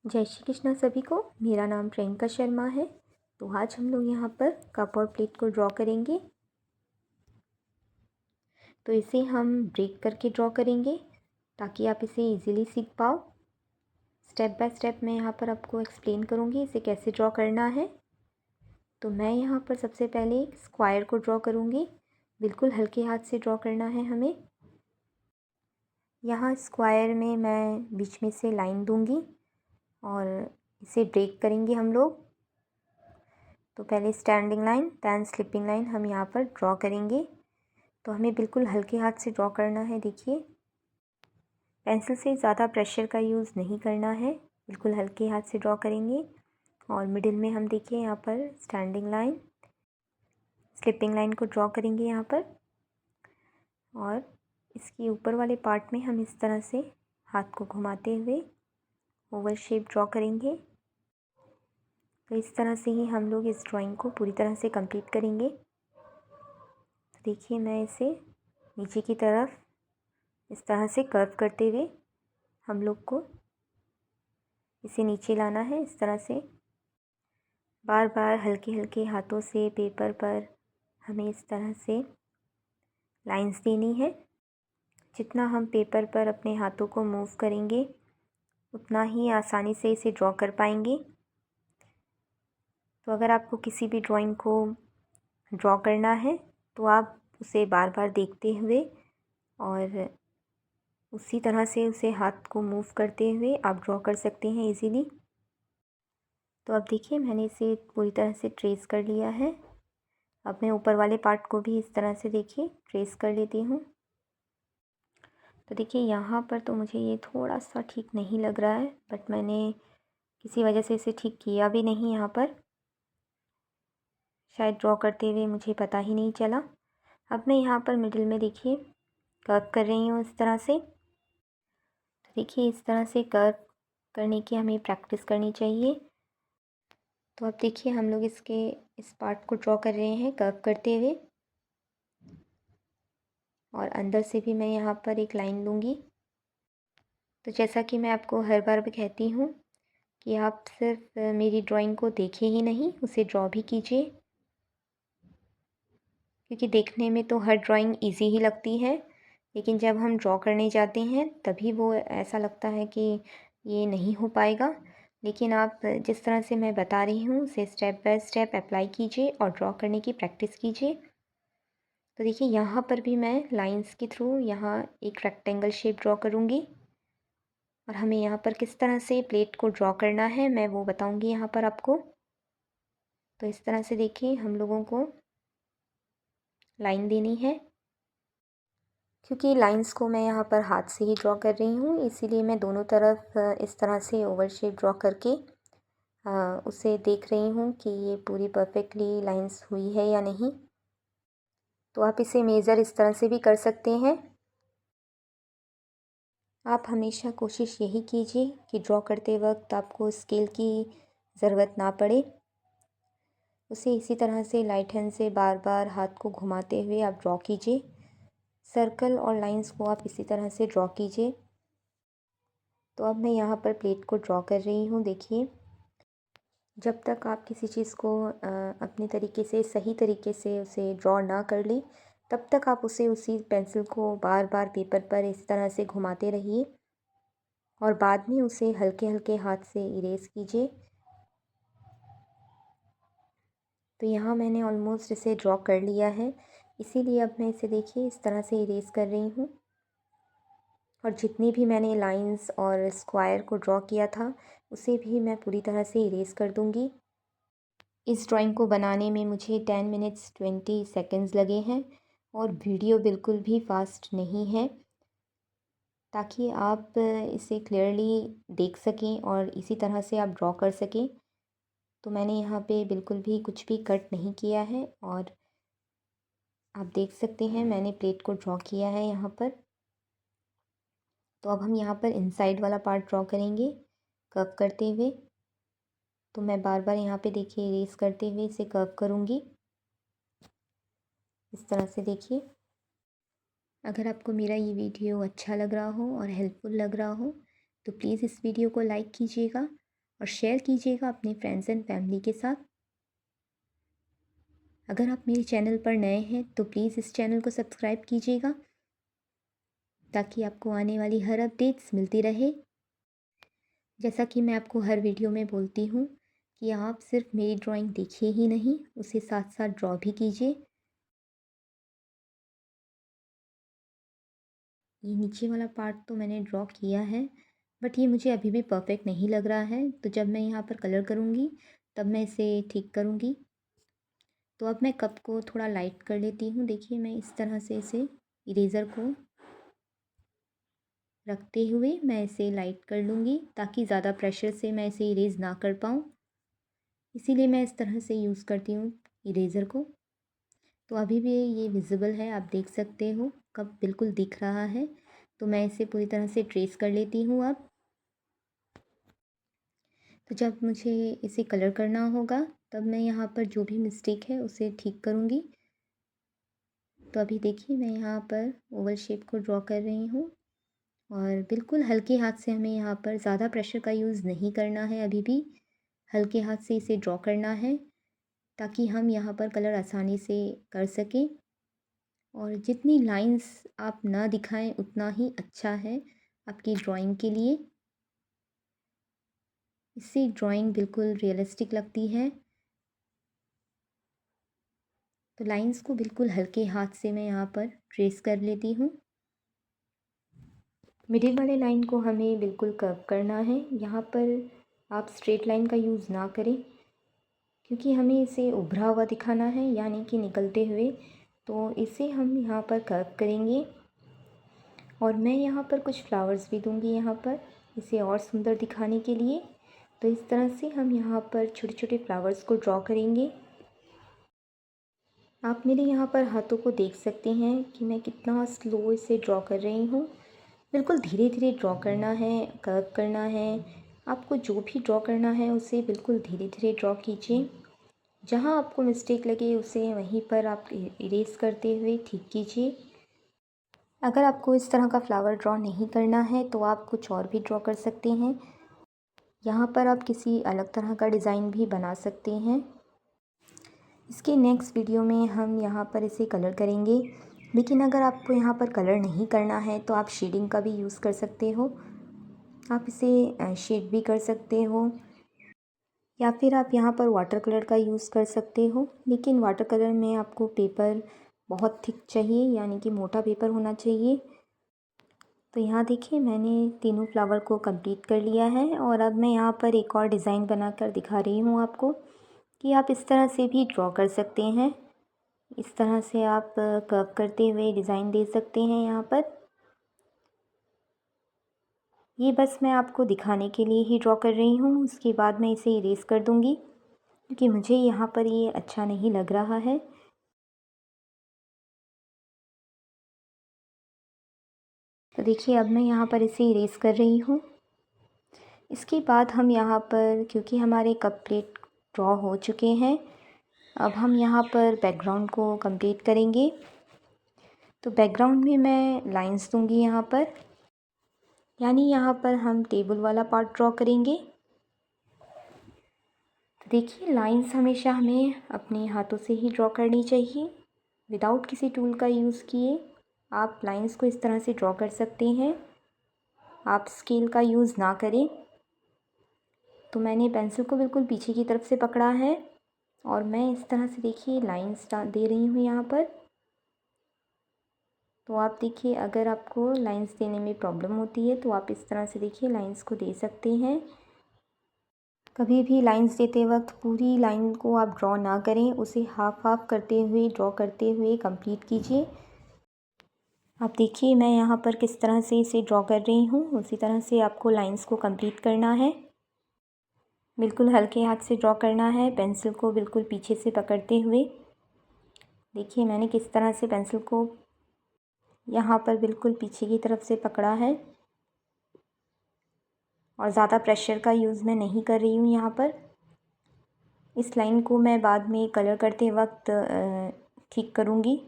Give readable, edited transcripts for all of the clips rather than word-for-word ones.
जय श्री कृष्णा सभी को। मेरा नाम प्रियंका शर्मा है। तो आज हम लोग यहाँ पर कप और प्लेट को ड्रॉ करेंगे। तो इसे हम ब्रेक करके ड्रॉ करेंगे ताकि आप इसे इजीली सीख पाओ। स्टेप बाय स्टेप मैं यहाँ पर आपको एक्सप्लेन करूँगी इसे कैसे ड्रॉ करना है। तो मैं यहाँ पर सबसे पहले एक स्क्वायर को ड्रॉ करूँगी। बिल्कुल हल्के हाथ से ड्रॉ करना है हमें। यहाँ स्क्वायर में मैं बीच में से लाइन दूँगी और इसे ब्रेक करेंगे हम लोग। तो पहले standing line then slipping line हम यहाँ पर ड्रॉ करेंगे। तो हमें बिल्कुल हल्के हाथ से ड्रॉ करना है। देखिए, पेंसिल से ज़्यादा प्रेशर का यूज़ नहीं करना है, बिल्कुल हल्के हाथ से ड्रॉ करेंगे। और मिडिल में हम देखिए यहाँ पर स्टैंडिंग लाइन स्लिपिंग लाइन को ड्रॉ करेंगे यहाँ पर। और इसके ऊपर वाले पार्ट में हम इस तरह से हाथ को घुमाते हुए ओवल शेप ड्रॉ करेंगे। तो इस तरह से ही हम लोग इस ड्राइंग को पूरी तरह से कंप्लीट करेंगे। देखिए, मैं इसे नीचे की तरफ इस तरह से कर्व करते हुए हम लोग को इसे नीचे लाना है। इस तरह से बार बार हल्के हल्के हाथों से पेपर पर हमें इस तरह से लाइंस देनी है। जितना हम पेपर पर अपने हाथों को मूव करेंगे उतना ही आसानी से इसे ड्रॉ कर पाएंगे। तो अगर आपको किसी भी ड्राइंग को ड्रॉ करना है तो आप उसे बार बार देखते हुए और उसी तरह से उसे हाथ को मूव करते हुए आप ड्रॉ कर सकते हैं इजीली। तो अब देखिए, मैंने इसे पूरी तरह से ट्रेस कर लिया है। अब मैं ऊपर वाले पार्ट को भी इस तरह से देखिए ट्रेस कर लेती हूँ। तो देखिए, यहाँ पर तो मुझे ये थोड़ा सा ठीक नहीं लग रहा है, बट मैंने किसी वजह से इसे ठीक किया भी नहीं। यहाँ पर शायद ड्रॉ करते हुए मुझे पता ही नहीं चला। अब मैं यहाँ पर मिडिल में देखिए कर्व कर रही हूँ इस तरह से। तो देखिए, इस तरह से कर्व करने की हमें प्रैक्टिस करनी चाहिए। तो अब देखिए, हम लोग इस पार्ट को ड्रॉ कर रहे हैं कर्व करते हुए। और अंदर से भी मैं यहाँ पर एक लाइन लूँगी। तो जैसा कि मैं आपको हर बार भी कहती हूँ कि आप सिर्फ मेरी ड्राइंग को देखिए ही नहीं, उसे ड्रॉ भी कीजिए। क्योंकि देखने में तो हर ड्राइंग इजी ही लगती है, लेकिन जब हम ड्रॉ करने जाते हैं तभी वो ऐसा लगता है कि ये नहीं हो पाएगा। लेकिन आप जिस तरह से मैं बता रही हूँ उसे स्टेप बाय स्टेप अप्लाई कीजिए और ड्रॉ करने की प्रैक्टिस कीजिए। तो देखिए, यहाँ पर भी मैं लाइंस के थ्रू यहाँ एक रेक्टेंगल शेप ड्रॉ करूँगी। और हमें यहाँ पर किस तरह से प्लेट को ड्रॉ करना है मैं वो बताऊँगी यहाँ पर आपको। तो इस तरह से देखिए, हम लोगों को लाइन देनी है। क्योंकि लाइंस को मैं यहाँ पर हाथ से ही ड्रॉ कर रही हूँ, इसीलिए मैं दोनों तरफ इस तरह से ओवल शेप ड्रॉ करके उसे देख रही हूँ कि ये पूरी परफेक्टली लाइंस हुई है या नहीं। तो आप इसे मेज़र इस तरह से भी कर सकते हैं। आप हमेशा कोशिश यही कीजिए कि ड्रॉ करते वक्त आपको स्केल की ज़रूरत ना पड़े। उसे इसी तरह से लाइट हैंड से बार बार हाथ को घुमाते हुए आप ड्रॉ कीजिए। सर्कल और लाइंस को आप इसी तरह से ड्रॉ कीजिए। तो अब मैं यहाँ पर प्लेट को ड्रॉ कर रही हूँ। देखिए, जब तक आप किसी चीज़ को अपने तरीके से सही तरीके से उसे ड्रॉ ना कर लें तब तक आप उसी पेंसिल को बार बार पेपर पर इस तरह से घुमाते रहिए और बाद में उसे हल्के हल्के हाथ से इरेज कीजिए। तो यहाँ मैंने ऑलमोस्ट इसे ड्रॉ कर लिया है, इसीलिए अब मैं इसे देखिए इस तरह से इरेज कर रही हूँ। और जितनी भी मैंने लाइंस और स्क्वायर को ड्रॉ किया था उसे भी मैं पूरी तरह से इरेज कर दूँगी। इस ड्राइंग को बनाने में मुझे 10 मिनट्स 20 सेकंड्स लगे हैं और वीडियो बिल्कुल भी फास्ट नहीं है, ताकि आप इसे क्लियरली देख सकें और इसी तरह से आप ड्रॉ कर सकें। तो मैंने यहाँ पे बिल्कुल भी कुछ भी कट नहीं किया है और आप देख सकते हैं मैंने प्लेट को ड्रॉ किया है यहाँ पर। तो अब हम यहाँ पर इनसाइड वाला पार्ट ड्रॉ करेंगे कर्व करते हुए। तो मैं बार बार यहाँ पे देखिए इरेज करते हुए इसे कर्व करूँगी इस तरह से। देखिए, अगर आपको मेरा ये वीडियो अच्छा लग रहा हो और हेल्पफुल लग रहा हो तो प्लीज़ इस वीडियो को लाइक कीजिएगा और शेयर कीजिएगा अपने फ्रेंड्स एंड फैमिली के साथ। अगर आप मेरे चैनल पर नए हैं तो प्लीज़ इस चैनल को सब्सक्राइब कीजिएगा ताकि आपको आने वाली हर अपडेट्स मिलती रहे। जैसा कि मैं आपको हर वीडियो में बोलती हूँ कि आप सिर्फ मेरी ड्राइंग देखिए ही नहीं, उसे साथ साथ ड्रॉ भी कीजिए। ये नीचे वाला पार्ट तो मैंने ड्रॉ किया है, बट ये मुझे अभी भी परफेक्ट नहीं लग रहा है, तो जब मैं यहाँ पर कलर करूँगी तब मैं इसे ठीक करूँगी। तो अब मैं कप को थोड़ा लाइट कर लेती हूँ। देखिए मैं इस तरह से इसे इरेज़र को रखते हुए मैं इसे लाइट कर लूँगी ताकि ज़्यादा प्रेशर से मैं इसे इरेज़ ना कर पाऊँ, इसीलिए मैं इस तरह से यूज़ करती हूँ इरेज़र को। तो अभी भी ये विज़िबल है, आप देख सकते हो कप बिल्कुल दिख रहा है। तो मैं इसे पूरी तरह से ट्रेस कर लेती हूँ अब। तो जब मुझे इसे कलर करना होगा तब मैं यहाँ पर जो भी मिस्टेक है उसे ठीक करूँगी। तो अभी देखिए मैं यहाँ पर ओवल शेप को ड्रॉ कर रही हूँ और बिल्कुल हल्के हाथ से हमें यहाँ पर ज़्यादा प्रेशर का यूज़ नहीं करना है, अभी भी हल्के हाथ से इसे ड्रॉ करना है ताकि हम यहाँ पर कलर आसानी से कर सकें। और जितनी लाइंस आप ना दिखाएं उतना ही अच्छा है आपकी ड्राइंग के लिए। इससे ड्राइंग बिल्कुल रियलिस्टिक लगती है। तो लाइंस को बिल्कुल हल्के हाथ से मैं यहाँ पर ट्रेस कर लेती हूँ। मिडिल वाले लाइन को हमें बिल्कुल कर्व करना है। यहाँ पर आप स्ट्रेट लाइन का यूज़ ना करें क्योंकि हमें इसे उभरा हुआ दिखाना है, यानी कि निकलते हुए। तो इसे हम यहाँ पर कर्व करेंगे और मैं यहाँ पर कुछ फ्लावर्स भी दूँगी यहाँ पर, इसे और सुंदर दिखाने के लिए। तो इस तरह से हम यहाँ पर छोटे छोटे फ्लावर्स को ड्रॉ करेंगे। आप मेरे यहाँ पर हाथों को देख सकते हैं कि मैं कितना स्लो इसे ड्रॉ कर रही हूँ। बिल्कुल धीरे धीरे ड्रॉ करना है, कर्व करना है। आपको जो भी ड्रॉ करना है उसे बिल्कुल धीरे धीरे ड्रॉ कीजिए। जहाँ आपको मिस्टेक लगे उसे वहीं पर आप इरेज करते हुए ठीक कीजिए। अगर आपको इस तरह का फ्लावर ड्रॉ नहीं करना है तो आप कुछ और भी ड्रॉ कर सकते हैं। यहाँ पर आप किसी अलग तरह का डिज़ाइन भी बना सकते हैं। इसके नेक्स्ट वीडियो में हम यहाँ पर इसे कलर करेंगे, लेकिन अगर आपको यहाँ पर कलर नहीं करना है तो आप शेडिंग का भी यूज़ कर सकते हो। आप इसे शेड भी कर सकते हो या फिर आप यहाँ पर वाटर कलर का यूज़ कर सकते हो। लेकिन वाटर कलर में आपको पेपर बहुत थिक चाहिए, यानी कि मोटा पेपर होना चाहिए। तो यहाँ देखिए मैंने तीनों फ्लावर को कंप्लीट कर लिया है और अब मैं यहाँ पर एक और डिज़ाइन बनाकर दिखा रही हूँ आपको कि आप इस तरह से भी ड्रॉ कर सकते हैं। इस तरह से आप कर्व करते हुए डिज़ाइन दे सकते हैं यहाँ पर। ये बस मैं आपको दिखाने के लिए ही ड्रॉ कर रही हूँ, उसके बाद मैं इसे इरेज़ कर दूँगी क्योंकि मुझे यहाँ पर ये अच्छा नहीं लग रहा है। तो देखिए अब मैं यहाँ पर इसे इरेज़ कर रही हूँ। इसके बाद हम यहाँ पर, क्योंकि हमारे कप प्लेट ड्रॉ हो चुके हैं, अब हम यहाँ पर बैकग्राउंड को कंप्लीट करेंगे। तो बैकग्राउंड में मैं लाइंस दूँगी यहाँ पर, यानी यहाँ पर हम टेबल वाला पार्ट ड्रॉ करेंगे। तो देखिए लाइंस हमेशा हमें अपने हाथों से ही ड्रॉ करनी चाहिए, विदाउट किसी टूल का यूज़ किए। आप लाइंस को इस तरह से ड्रॉ कर सकते हैं, आप स्केल का यूज़ ना करें। तो मैंने पेंसिल को बिल्कुल पीछे की तरफ से पकड़ा है और मैं इस तरह से देखिए लाइंस दे रही हूँ यहाँ पर। तो आप देखिए अगर आपको लाइंस देने में प्रॉब्लम होती है तो आप इस तरह से देखिए लाइंस को दे सकते हैं। कभी भी लाइंस देते वक्त पूरी लाइन को आप ड्रॉ ना करें, उसे हाफ हाफ करते हुए ड्रॉ करते हुए कंप्लीट कीजिए। आप देखिए मैं यहाँ पर किस तरह से इसे ड्रॉ कर रही हूँ, उसी तरह से आपको लाइंस को कंप्लीट करना है। बिल्कुल हल्के हाथ से ड्रॉ करना है, पेंसिल को बिल्कुल पीछे से पकड़ते हुए। देखिए मैंने किस तरह से पेंसिल को यहाँ पर बिल्कुल पीछे की तरफ से पकड़ा है और ज़्यादा प्रेशर का यूज़ मैं नहीं कर रही हूँ यहाँ पर। इस लाइन को मैं बाद में कलर करते वक्त ठीक करूँगी।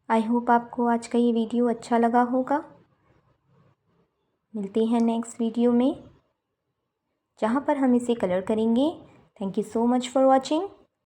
आई होप आपको आज का ये वीडियो अच्छा लगा होगा। मिलते हैं नेक्स्ट वीडियो में जहाँ पर हम इसे कलर करेंगे। Thank you so much for watching.